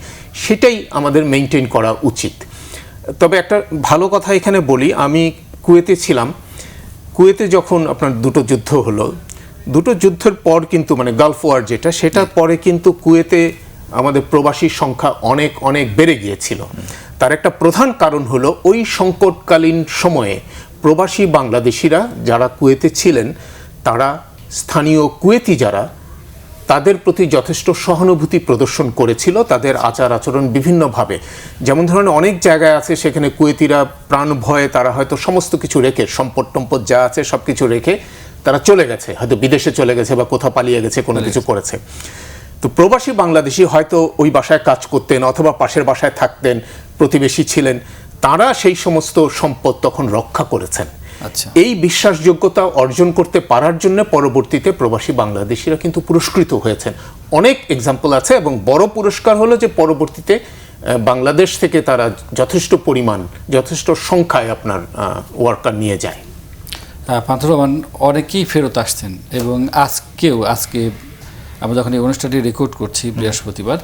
সেটাই আমাদের মেনটেন করা উচিত। তবে একটা ভালো কথা এখানে বলি, আমি কুয়েতে ছিলাম। কুয়েতে যখন আপনার দুটো যুদ্ধ হলো, দুটো যুদ্ধের পর কিন্তু মানে গালফ ওয়ার যেটা, সেটার পরে কিন্তু কুয়েতে আমাদের প্রবাসীর সংখ্যা অনেক অনেক বেড়ে গিয়েছিল। তার একটা প্রধান কারণ হলো ওই সংকটকালীন সময়ে প্রবাসী বাংলাদেশিরা যারা কুয়েতে ছিলেন, তারা স্থানীয় কুয়েতি যারা, তাদের প্রতি যথেষ্ট সহানুভূতি প্রদর্শন করেছিল, তাদের আচার আচরণ বিভিন্নভাবে। যেমন ধরনের অনেক জায়গায় আছে সেখানে কুয়েতিরা প্রাণ ভয়ে তারা হয়তো সমস্ত কিছু রেখে, সম্পদ টম্পদ যা আছে সব কিছু রেখে তারা চলে গেছে, হয়তো বিদেশে চলে গেছে বা কোথাও পালিয়ে গেছে, কোনো কিছু করেছে। তো প্রবাসী বাংলাদেশি হয়তো ওই বাসায় কাজ করতেন অথবা পাশের বাসায় থাকতেন, প্রতিবেশী ছিলেন, তারা সেই সমস্ত সম্পদ তখন রক্ষা করেছেন। আচ্ছা, এই বিশ্বাসযোগ্যতা অর্জন করতে পারার জন্য পরবর্তীতে প্রবাসী বাংলাদেশিরা কিন্তু পুরস্কৃত হয়েছেন। অনেক এক্সাম্পল আছে এবং বড় পুরস্কার হলো যে পরবর্তীতে বাংলাদেশ থেকে তারা যথেষ্ট পরিমাণ, যথেষ্ট সংখ্যায় আপনার ওয়ার্কার নিয়ে যায়। পান্থুর রহমান, অনেকেই ফেরত আসছেন এবং আজকে আমরা যখন এই অনুষ্ঠানটি রেকর্ড করছি বৃহস্পতিবার,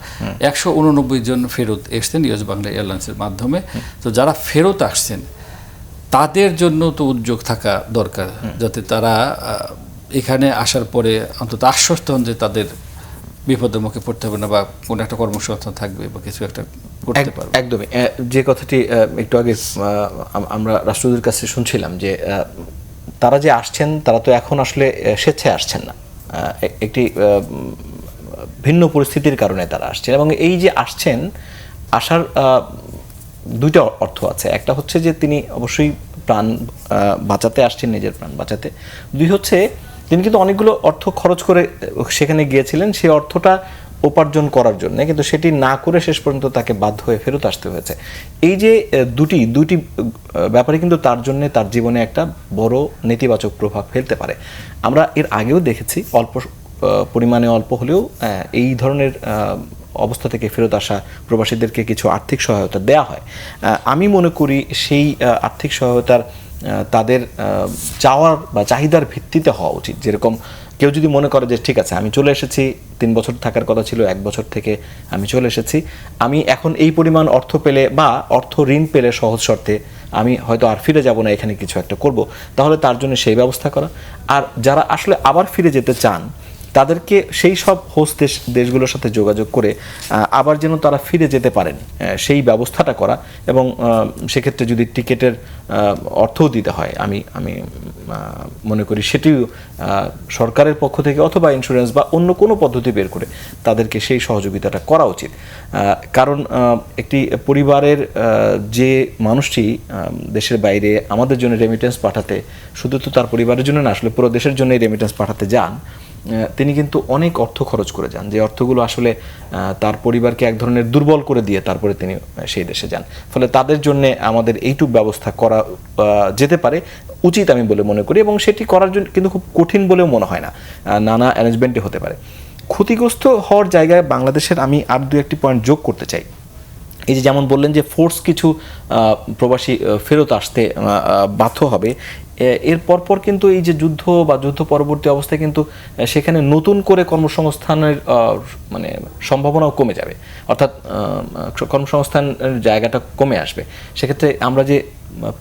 189 জন ফেরত এসছেন ইউএস বাংলা এয়ারলাইন্সের মাধ্যমে। তো যারা ফেরত আসছেন তাদের জন্য তো উদ্যোগ থাকা দরকার, যাতে তারা এখানে আসার পরে অন্তত আশ্বস্ত হন যে তাদের বিপদের মুখে পড়তে হবে না বা কোনো একটা কর্মসংস্থান থাকবে বা কিছু একটা করতে পারবে। একদমই, যে কথাটি একটু আগে আমরা রাষ্ট্রদূতের কাছে শুনছিলাম যে তারা যে আসছেন তারা তো এখন আসলে স্বেচ্ছায় আসছেন না, একটি ভিন্ন পরিস্থিতির কারণে তারা আসছেন। এবং এই যে আসছেন, আসার দুইটা অর্থ আছে। একটা হচ্ছে যে তিনি অবশ্যই প্রাণ বাঁচাতে আসছেন, নিজের প্রাণ বাঁচাতে। দুই হচ্ছে তিনি কিন্তু অনেকগুলো অর্থ খরচ করে সেখানে গিয়েছিলেন সেই অর্থটা উপার্জন করার জন্য, কিন্তু সেটি না করে শেষ পর্যন্ত তাকে বাধ্য হয়ে ফেরত আসতে হয়েছে। এই যে দুটি ব্যাপারে কিন্তু তার জন্য, তার জীবনে একটা বড় নেতিবাচক প্রভাব ফেলতে পারে। আমরা এর আগেও দেখেছি অল্প পরিমাণে, অল্প হলেও এই ধরনের অবস্থা থেকে ফেরত আসা প্রবাসীদেরকে কিছু আর্থিক সহায়তা দেয়া হয়। আমি মনে করি সেই আর্থিক সহায়তার তাদের চাওয়ার বা চাহিদার ভিত্তিতে হওয়া উচিত। যেরকম কেউ যদি মনে করে যে ঠিক আছে, আমি চলে এসেছি, 3 বছর থাকার কথা ছিল, 1 বছর থেকে আমি চলে এসেছি, আমি এখন এই পরিমাণ অর্থ পেলে বা অর্থ ঋণ পেলে সহজ শর্তে আমি হয়তো আর ফিরে যাব না, এখানে কিছু একটা করব, তাহলে তার জন্য সেই ব্যবস্থা করা। আর যারা আসলে আবার ফিরে যেতে চান তাদেরকে সেই সব হোস্ট দেশগুলোর সাথে যোগাযোগ করে আবার যেন তারা ফিরে যেতে পারেন সেই ব্যবস্থাটা করা। এবং সেক্ষেত্রে যদি টিকিটের অর্থও দিতে হয়, আমি মনে করি সেটিও সরকারের পক্ষ থেকে অথবা ইন্স্যুরেন্স বা অন্য কোনো পদ্ধতি বের করে তাদেরকে সেই সহযোগিতাটা করা উচিত। কারণ একটি পরিবারের যে মানুষটি দেশের বাইরে আমাদের জন্য রেমিটেন্স পাঠাতে, শুধু তো তার পরিবারের জন্য না, আসলে পুরো দেশের জন্যই রেমিটেন্স পাঠাতে যান, তিনি কিন্তু অনেক অর্থ খরচ করে যান, যে অর্থগুলো আসলে তার পরিবারকে এক ধরনের দুর্বল করে দিয়ে তারপরে তিনি সেই দেশে যান। ফলে তাদের জন্য আমাদের এইটুক ব্যবস্থা করা যেতে পারে, উচিত আমি বলে মনে করি। এবং সেটি করার জন্য কিন্তু খুব কঠিন বলেও মনে হয় না, নানা অ্যারেঞ্জমেন্টে হতে পারে। ক্ষতিগ্রস্ত হওয়ার জায়গায় বাংলাদেশের আমি আর 2-1টি পয়েন্ট যোগ করতে চাই। এই যে যেমন বললেন যে ফোর্স কিছু প্রবাসী ফেরত আসতে বাধ্য হবে, এর পরপর কিন্তু এই যে যুদ্ধ বা যুদ্ধ পরবর্তী অবস্থায় কিন্তু সেখানে নতুন করে কর্মসংস্থানের মানে সম্ভাবনাও কমে যাবে, অর্থাৎ কর্মসংস্থানের জায়গাটা কমে আসবে। সেক্ষেত্রে আমরা যে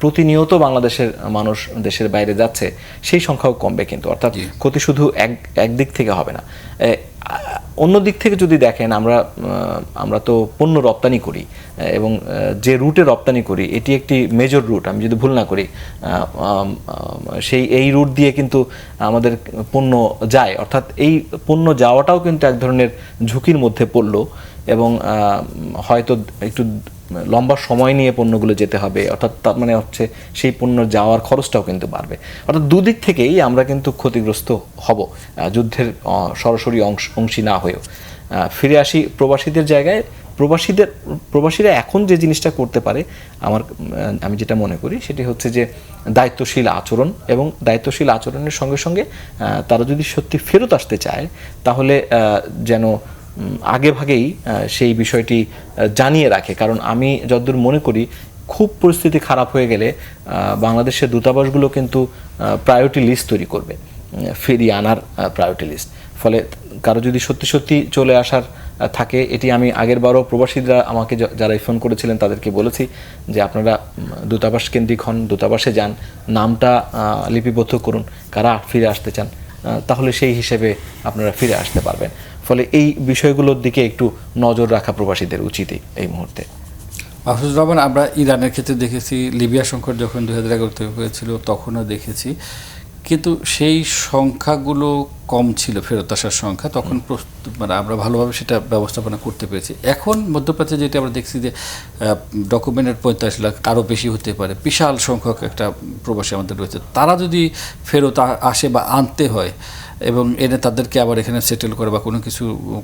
প্রতিনিয়ত বাংলাদেশের মানুষ দেশের বাইরে যাচ্ছে সেই সংখ্যাও কমবে কিন্তু, অর্থাৎ ক্ষতি শুধু একদিক থেকে হবে না। অন্য দিক থেকে যদি দেখেন, আমরা তো পণ্য রপ্তানি করি এবং যে রুটে রপ্তানি করি এটি একটি মেজর রুট, আমি যদি ভুল না করি, এই রুট দিয়ে কিন্তু আমাদের পণ্য যায়, অর্থাৎ এই পণ্য যাওয়াটাও কিন্তু এক ধরনের ঝুঁকির মধ্যে পড়লো এবং হয়তো একটু লম্বা সময় নিয়ে পণ্যগুলো যেতে হবে, অর্থাৎ তার মানে হচ্ছে সেই পণ্য যাওয়ার খরচটাও কিন্তু বাড়বে। অর্থাৎ দুদিক থেকেই আমরা কিন্তু ক্ষতিগ্রস্ত হব যুদ্ধের সরাসরি অংশী না হয়েও। ফিরে আসি প্রবাসীদের জায়গায়। প্রবাসীরা এখন যে জিনিসটা করতে পারে আমি যেটা মনে করি সেটি হচ্ছে যে দায়িত্বশীল আচরণ, এবং দায়িত্বশীল আচরণের সঙ্গে সঙ্গে তারা যদি সত্যি ফেরত আসতে চায় তাহলে যেন আগে ভাগেই সেই বিষয়টি জানিয়ে রাখে। কারণ আমি যতদূর মনে করি খুব পরিস্থিতি খারাপ হয়ে গেলে বাংলাদেশের দূতাবাসগুলো কিন্তু প্রায়োরিটি লিস্ট তৈরি করবে, ফিরিয়ে আনার প্রায়োরিটি লিস্ট। ফলে কারো যদি সত্যি সত্যি চলে আসার থাকে, এটি আমি আগেরবারও প্রবাসীরা আমাকে যারা ফোন করেছিলেন তাদেরকে বলেছি যে আপনারা দূতাবাস কেন্দ্রিক হন, দূতাবাসে যান, নামটা লিপিবদ্ধ করুন, কারা ফিরে আসতে চান, তাহলে সেই হিসেবে আপনারা ফিরে আসতে পারবেন। ফলে এই বিষয়গুলোর দিকে একটু নজর রাখা প্রবাসীদের উচিতই এই মুহূর্তে। মাহফুজুর রহমান, আমরা ইরানের ক্ষেত্রে দেখেছি, লিবিয়া সংকট যখন 2011 হয়েছিল তখনও দেখেছি, কিন্তু সেই সংখ্যাগুলো কম ছিল, ফেরত আসার সংখ্যা তখন মানে আমরা ভালোভাবে সেটা ব্যবস্থাপনা করতে পেরেছি। এখন মধ্যপ্রাচ্যে যেটা আমরা দেখছি যে ডকুমেন্টের 45 লাখ, আরও বেশি হতে পারে, বিশাল সংখ্যক একটা প্রবাসী আমাদের রয়েছে। তারা যদি ফেরত আসে বা আনতে হয় এবং এনে তাদেরকে আবার এখানে সেটেল করা বা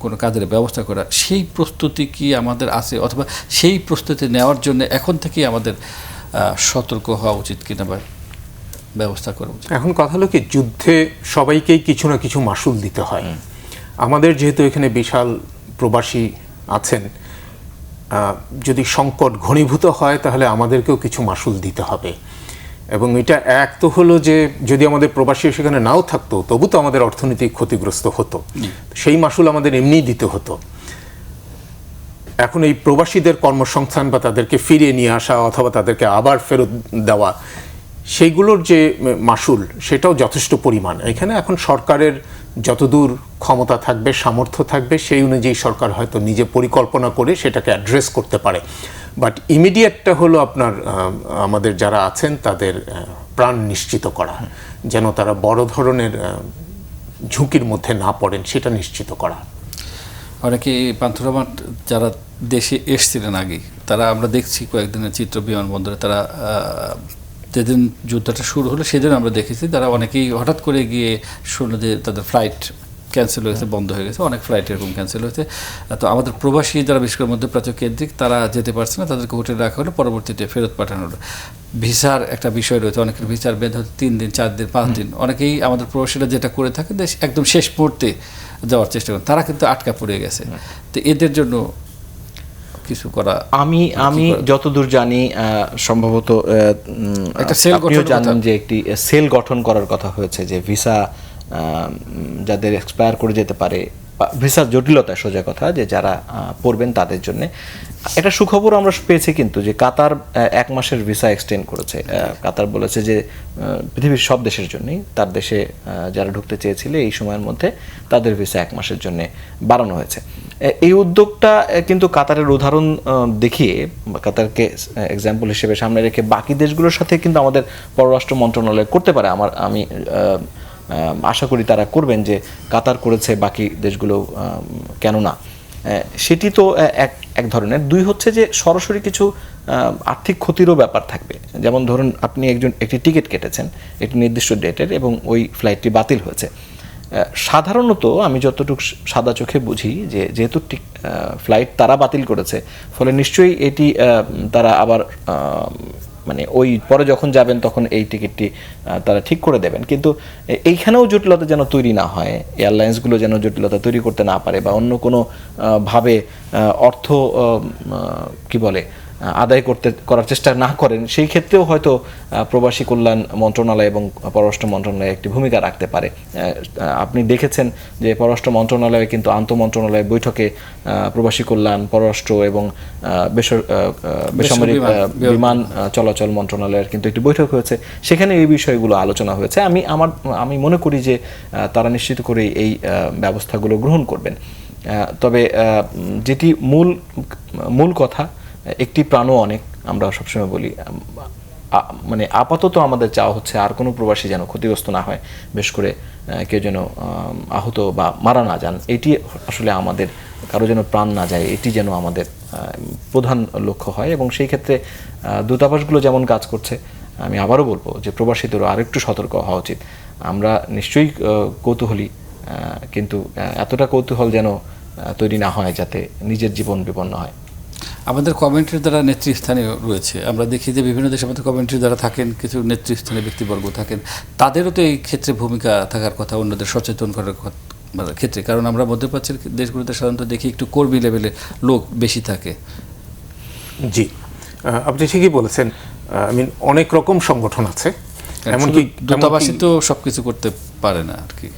কোনো কাজের ব্যবস্থা করা, সেই প্রস্তুতি কি আমাদের আছে, অথবা সেই প্রস্তুতি নেওয়ার জন্য এখন থেকেই আমাদের সতর্ক হওয়া উচিত কিনা বা ব্যবস্থা করা উচিত? এখন কথা হলো কি, যুদ্ধে সবাইকেই কিছু না কিছু মাসুল দিতে হয়। আমাদের যেহেতু এখানে বিশাল প্রবাসী আছেন, যদি সংকট ঘনীভূত হয় তাহলে আমাদেরকেও কিছু মাসুল দিতে হবে। এবং এটা এক তো হলো যে যদি আমাদের প্রবাসী সেখানে নাও থাকতো তবু তো আমাদের অর্থনীতি ক্ষতিগ্রস্ত হতো, সেই মাসুল আমাদের এমনিই দিতে হতো। এখন এই প্রবাসীদের কর্মসংস্থান বা তাদেরকে ফিরিয়ে নিয়ে আসা অথবা তাদেরকে আবার ফেরত দেওয়া, সেইগুলোর যে মাসুল সেটাও যথেষ্ট পরিমাণ। এখানে এখন সরকারের যতদূর ক্ষমতা থাকবে, সামর্থ্য থাকবে, সেই অনুযায়ী সরকার হয়তো নিজে পরিকল্পনা করে সেটাকে অ্যাড্রেস করতে পারে। বাট ইমিডিয়েটটা হলো আপনার আমাদের যারা আছেন তাদের প্রাণ নিশ্চিত করা, যেন তারা বড় ধরনের ঝুঁকির মধ্যে না পড়েন, সেটা নিশ্চিত করা। অনেকে পান্থুর রহমান যারা দেশে এসছিলেন আগে, তারা আমরা দেখছি কয়েকদিনের চিত্র বিমানবন্দরে, তারা যেদিন যুদ্ধটা শুরু হলো সেদিন আমরা দেখেছি তারা অনেকেই হঠাৎ করে গিয়ে শুনলো যে তাদের ফ্লাইট ক্যান্সেল হয়েছে, বন্ধ হয়ে গেছে, অনেক ফ্লাইট এরকম ক্যান্সেল হয়েছে। তো আমাদের প্রবাসী যারা বিশেষ করে মধ্যপ্রাচ্য কেন্দ্রিক, তারা যেতে পারছে না, তাদেরকে হোটেলে রাখা হলো, পরবর্তীতে ফেরত পাঠানো হলো। ভিসার একটা বিষয় রয়েছে, অনেকের ভিসার বেঁধে হচ্ছে 3 দিন, 4 দিন, 5 দিন। অনেকেই আমাদের প্রবাসীরা যেটা করে থাকে একদম শেষ মুহূর্তে যাওয়ার চেষ্টা করেন, তারা কিন্তু আটকা পড়ে গেছে। তো এদের জন্য কিছু করা, আমি যতদূর জানি সম্ভবত আপনিও জানেন যে একটি সেল গঠন করার কথা হয়েছে, যে ভিসা যাদের এক্সপায়ার করে যেতে পারে, ভিসার জটিলতা, সোজা কথা, যে যারা পড়বেন তাদের জন্য একটা সুখবর আমরা পেয়েছি কিন্তু, যে কাতার 1 মাসের ভিসা এক্সটেন্ড করেছে। কাতার বলেছে যে পৃথিবীর সব দেশের জন্যই, তার দেশে যারা ঢুকতে চেয়েছিল এই সময়ের মধ্যে তাদের ভিসা 1 মাসের জন্য বাড়ানো হয়েছে। এই উদ্যোগটা কিন্তু কাতারের উদাহরণ দেখিয়ে, কাতারকে এক্সাম্পল হিসেবে সামনে রেখে বাকি দেশগুলোর সাথে কিন্তু আমাদের পররাষ্ট্র মন্ত্রণালয় করতে পারে। আমি আশা করি তারা করবেন, যে কাতার করেছে বাকি দেশগুলো কেন না। সেটি তো এক ধরনের। 2 হচ্ছে যে সরাসরি কিছু আর্থিক ক্ষতিরও ব্যাপার থাকবে। যেমন ধরুন আপনি একটি টিকিট কেটেছেন একটি নির্দিষ্ট ডেটের এবং ওই ফ্লাইটটি বাতিল হয়েছে। সাধারণত আমি যতটুকু সাদা চোখে বুঝি, যে যেহেতু ফ্লাইট তারা বাতিল করেছে, ফলে নিশ্চয়ই এটি তারা আবার মানে ওই পরে যখন যাবেন তখন এই টিকিটটি তারা ঠিক করে দেবেন। কিন্তু এইখানেও জটিলতা যেন তৈরি না হয়, এয়ারলাইন্সগুলো যেন জটিলতা তৈরি করতে না পারে, বা অন্য কোনো ভাবে অর্থ কি বলে আদায় করার চেষ্টা না করেন, সেই ক্ষেত্রেও হয়তো প্রবাসী কল্যাণ মন্ত্রণালয় এবং পররাষ্ট্র মন্ত্রণালয় একটি ভূমিকা রাখতে পারে। আপনি দেখেছেন যে পররাষ্ট্র মন্ত্রণালয়ে কিন্তু আন্তঃমন্ত্রণালয় বৈঠকে প্রবাসী কল্যাণ, পররাষ্ট্র এবং বেসামরিক বিমান চলাচল মন্ত্রণালয়ের কিন্তু একটি বৈঠক হয়েছে, সেখানে এই বিষয়গুলো আলোচনা হয়েছে। আমি মনে করি যে তারা নিশ্চিত করে এই ব্যবস্থাগুলো গ্রহণ করবেন। তবে যেটি মূল কথা, একটি প্রাণও অনেক, আমরা সবসময় বলি, মানে আপাতত আমাদের চাওয়া হচ্ছে আর কোনো প্রবাসী যেন ক্ষতিগ্রস্ত না হয়, বেশ করে কেউ যেন আহত বা মারা না যান, এটি আসলে আমাদের, কারো যেন প্রাণ না যায়, এটি যেন আমাদের প্রধান লক্ষ্য হয়। এবং সেই ক্ষেত্রে দূতাবাসগুলো যেমন কাজ করছে, আমি আবারও বলবো যে প্রবাসীদেরও আরেকটু সতর্ক হওয়া উচিত। আমরা নিশ্চয়ই কৌতূহলী, কিন্তু এতটা কৌতূহল যেন তৈরি না হয় যাতে নিজের জীবন বিপন্ন হয়। আমাদের কমিউনিটির দ্বারা নেতৃস্থানীয় রয়েছে, আমরা দেখি যে বিভিন্ন দেশে আমাদের কমিউনিটির দ্বারা থাকেন, কিছু নেতৃস্থানীয় ব্যক্তিবর্গ থাকেন, তাদেরও তো এই ক্ষেত্রে ভূমিকা থাকার কথা, অন্যদের সচেতন করার ক্ষেত্রে। কারণ আমরা মধ্যপ্রাচ্যের দেশগুলোতে সাধারণত দেখি একটু কর্মী লেভেলে লোক বেশি থাকে। জি, আপনি ঠিকই বলেছেন। অনেক রকম সংগঠন আছে, এমনকি দূতাবাসী তো সবকিছু করতে পারে না আর কি।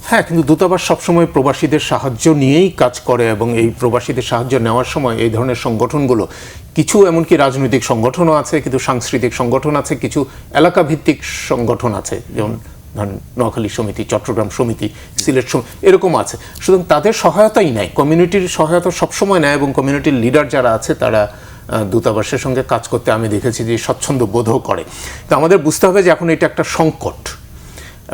হ্যাঁ, কিন্তু দূতাবাস সবসময় প্রবাসীদের সাহায্য নিয়েই কাজ করে, এবং এই প্রবাসীদের সাহায্য নেওয়ার সময় এই ধরনের সংগঠনগুলো, কিছু এমনকি রাজনৈতিক সংগঠনও আছে, কিছু সাংস্কৃতিক সংগঠন আছে, কিছু এলাকা ভিত্তিক সংগঠন আছে, যেমন ধরেন নোয়াখালী সমিতি, চট্টগ্রাম সমিতি, সিলেট সমিতি, এরকম আছে। সুতরাং তাদের সহায়তাই নেয়, কমিউনিটির সহায়তা সবসময় নেয়, এবং কমিউনিটির লিডার যারা আছে তারা দূতাবাসের সঙ্গে কাজ করতে আমি দেখেছি যে স্বচ্ছন্দ বোধও করে। তো আমাদের বুঝতে হবে যে এখন এটা একটা সংকট,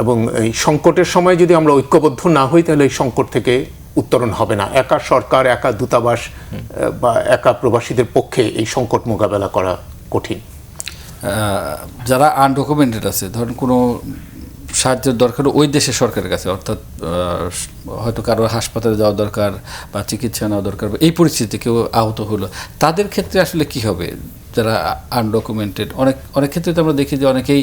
এবং এই সংকটের সময় যদি আমরা ঐক্যবদ্ধ না হই তাহলে এই সংকট থেকে উত্তরণ হবে না। একা সরকার, একা দূতাবাস বা একা প্রবাসীদের পক্ষে এই সংকট মোকাবেলা করা কঠিন। যারা আনডকুমেন্টেড আছে, ধরেন কোনো সাহায্যের দরকার ওই দেশের সরকারের কাছে, অর্থাৎ হয়তো কারো হাসপাতালে যাওয়া দরকার বা চিকিৎসা নেওয়া দরকার, এই পরিস্থিতিতে কেউ আহত হলো, তাদের ক্ষেত্রে আসলে কি হবে? যারা আনডকুমেন্টেড, অনেক ক্ষেত্রে তো আমরা দেখি যে অনেকেই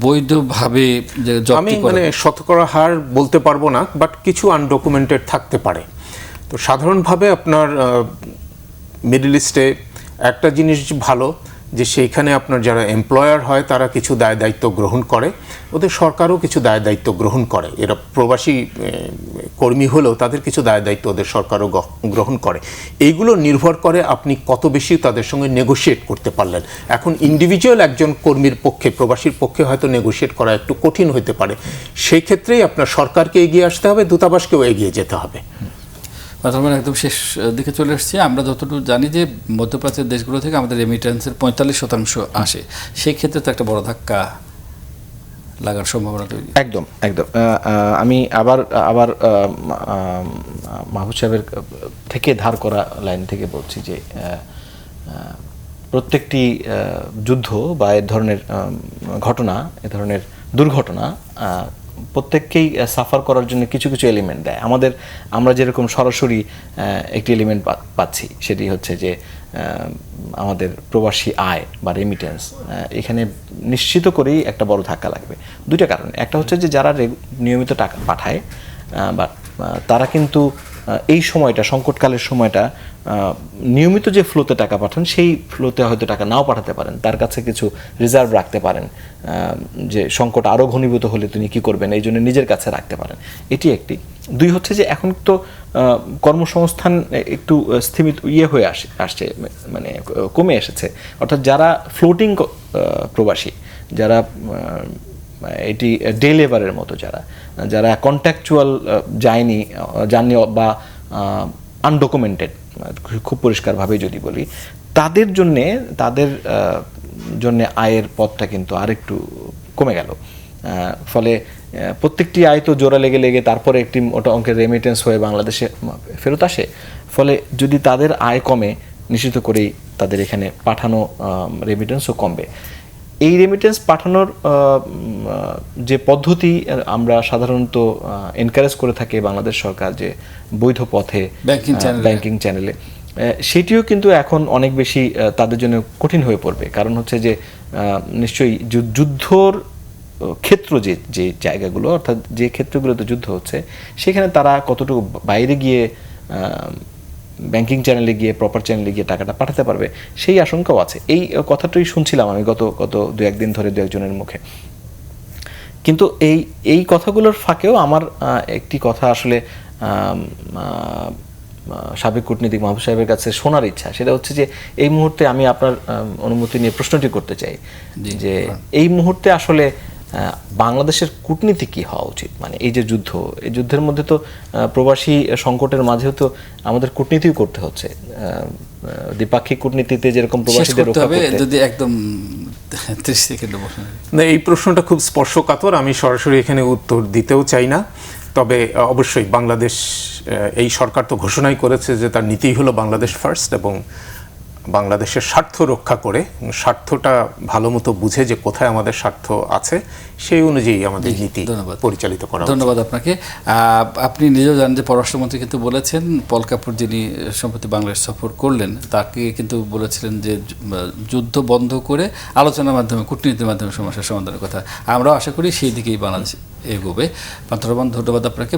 বৈধভাবে যে আমি মানে শতকরা হার বলতে পারবো না, বাট কিছু আনডকুমেন্টেড থাকতে পারে। তো সাধারণভাবে আপনার মিডল ইস্টে একটা জিনিস ভালো যে সেইখানে আপনার যারা এমপ্লয়ার হয় তারা কিছু দায় দায়িত্ব গ্রহণ করে, ওদের সরকারও কিছু দায় দায়িত্ব গ্রহণ করে। এরা প্রবাসী কর্মী হলেও তাদের কিছু দায় দায়িত্ব ওদের সরকারও গ্রহণ করে। এইগুলো নির্ভর করে আপনি কত বেশি তাদের সঙ্গে নেগোশিয়েট করতে পারলেন। এখন ইন্ডিভিজুয়াল একজন কর্মীর পক্ষে, প্রবাসীর পক্ষে হয়তো নেগোশিয়েট করা একটু কঠিন হতে পারে, সেই ক্ষেত্রেই আপনার সরকারকে এগিয়ে আসতে হবে, দূতাবাসকেও এগিয়ে যেতে হবে। মানে একদম শেষ দিকে চলে এসেছি। আমরা যতটুকু জানি যে মধ্যপ্রাচ্যের দেশগুলো থেকে আমাদের রেমিটেন্সের 45% আসে, সেই ক্ষেত্রে তো একটা বড় ধাক্কা লাগার সম্ভাবনা তৈরি। একদম। আমি আবার মাহবুব সাহেবের থেকে ধার করা লাইন থেকে বলছি যে প্রত্যেকটি যুদ্ধ বা এ ধরনের ঘটনা, এ ধরনের দুর্ঘটনা প্রত্যেককেই সাফার করার জন্য কিছু কিছু এলিমেন্ট দেয়। আমরা যেরকম সরাসরি একটি এলিমেন্ট পাচ্ছি, সেটি হচ্ছে যে আমাদের প্রবাসী আয় বা রেমিটেন্স, এখানে নিশ্চিত করেই একটা বড় ধাক্কা লাগবে। দুইটা কারণ, একটা হচ্ছে যে যারা নিয়মিত টাকা পাঠায় বা তারা কিন্তু এই সময়টা, সংকটকালের সময়টা, নিয়মিত যে ফ্লোতে টাকা পাঠান সেই ফ্লোতে হয়তো টাকা নাও পাঠাতে পারেন, তার কাছে কিছু রিজার্ভ রাখতে পারেন, যে সংকট আরও ঘনীভূত হলে তিনি কি করবেন, এই জন্য নিজের কাছে রাখতে পারেন। এটি একটি। দুই হচ্ছে যে এখন তো কর্মসংস্থান একটু স্থিমিত হয়ে আসছে, মানে কমে এসেছে। অর্থাৎ যারা ফ্লোটিং প্রবাসী, যারা এটি ডে লেবারের মতো, যারা কন্ট্রাকচুয়াল যাননি বা আনডকুমেন্টেড, খুব পরিষ্কারভাবে যদি বলি, তাদের জন্যে আয়ের পথটা কিন্তু আরেকটু কমে গেল। ফলে প্রত্যেকটি আয় তো জোড়া লেগে তারপরে একটি মোটা অঙ্কের রেমিটেন্স হয়ে বাংলাদেশে ফেরত আসে। ফলে যদি তাদের আয় কমে, নিশ্চিত করেই তাদের এখানে পাঠানো রেমিটেন্সও কমবে। এই রেমিটেন্স পাঠানোর যে পদ্ধতি আমরা সাধারণত এনকারেজ করে থাকে বাংলাদেশ সরকার, যে বৈধ পথে ব্যাংকিং চ্যানেলে, সেটিও কিন্তু এখন অনেক বেশি তাদের জন্য কঠিন হয়ে পড়বে। কারণ হচ্ছে যে নিশ্চয়ই যুদ্ধর ক্ষেত্র, যে জায়গাগুলো, অর্থাৎ যে ক্ষেত্রগুলোতে যুদ্ধ হচ্ছে, সেখানে তারা কতটুকু বাইরে গিয়ে ব্যাংকিং চ্যানেলে গিয়ে প্রপার চ্যানেলে গিয়ে টাকাটা পাঠাতে পারবে, সেই আশঙ্কাও আছে। এই কথাটাই শুনছিলাম আমি গত দু একদিন ধরে দু একজনের মুখে। কিন্তু এই কথাগুলোর ফাঁকেও আমার একটি কথা আসলে সাবেক কূটনীতিক মাহবুব সাহেবের কাছে শোনার ইচ্ছা, সেটা হচ্ছে যে এই মুহূর্তে আমি আপনার অনুমতি নিয়ে প্রশ্নটি করতে চাই যে এই মুহূর্তে আসলে বাংলাদেশের কূটনীতি কি হওয়া উচিত? মানে এই যে যুদ্ধ, এই যুদ্ধের মধ্যে তো প্রবাসী সংকটের মাঝেও তো আমাদের কূটনীতিও করতে হচ্ছে। দ্বিপাক্ষিক কূটনীতিতে যেরকম প্রবাসীদের রক্ষা করতে, যদি একদম 30 সেকেন্ড বলেন। না, এই প্রশ্নটা খুব স্পর্শকাতর, আমি সরাসরি এখানে উত্তর দিতেও চাই না। তবে অবশ্যই বাংলাদেশ, এই সরকার তো ঘোষণাই করেছে যে তার নীতি হলো বাংলাদেশ ফার্স্ট, এবং বাংলাদেশের স্বার্থ রক্ষা করে, স্বার্থটা ভালো মতো বুঝে যে কোথায় আমাদের স্বার্থ আছে সেই অনুযায়ী আমাদের নীতি পরিচালিত করা। ধন্যবাদ আপনাকে। আপনি নিজেও জানেন যে পররাষ্ট্রমন্ত্রী কিন্তু বলেছেন, পল কাপুর যিনি সম্প্রতি বাংলাদেশ সফর করলেন, তাকে কিন্তু বলেছিলেন যে যুদ্ধ বন্ধ করে আলোচনার মাধ্যমে, কূটনীতির মাধ্যমে সমস্যার সমাধানের কথা। আমরাও আশা করি সেই দিকেই বাংলাদেশ এগোবে। পান্থর রহমান, ধন্যবাদ আপনাকে।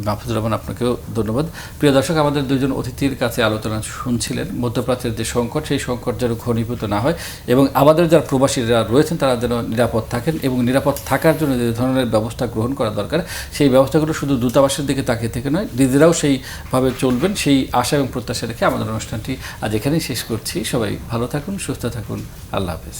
মাহফুজুর রহমান, আপনাকেও ধন্যবাদ। প্রিয় দর্শক, আমাদের দুজন অতিথির কাছে আলোচনা শুনছিলেন মধ্যপ্রাচ্যের যে সংকট, সেই সংকট যেন ঘনীভূত না হয় এবং আমাদের যারা প্রবাসীরা রয়েছেন তারা যেন নিরাপদ থাকেন, এবং নিরাপদ থাকার জন্য যে ধরনের ব্যবস্থা গ্রহণ করা দরকার, সেই ব্যবস্থাগুলো শুধু দূতাবাসের দিকে তাকিয়ে থেকে নয়, নিজেরাও সেইভাবে চলবেন, সেই আশা এবং প্রত্যাশা রেখে আমাদের অনুষ্ঠানটি আজ এখানেই শেষ করছি। সবাই ভালো থাকুন, সুস্থ থাকুন। আল্লাহ হাফেজ।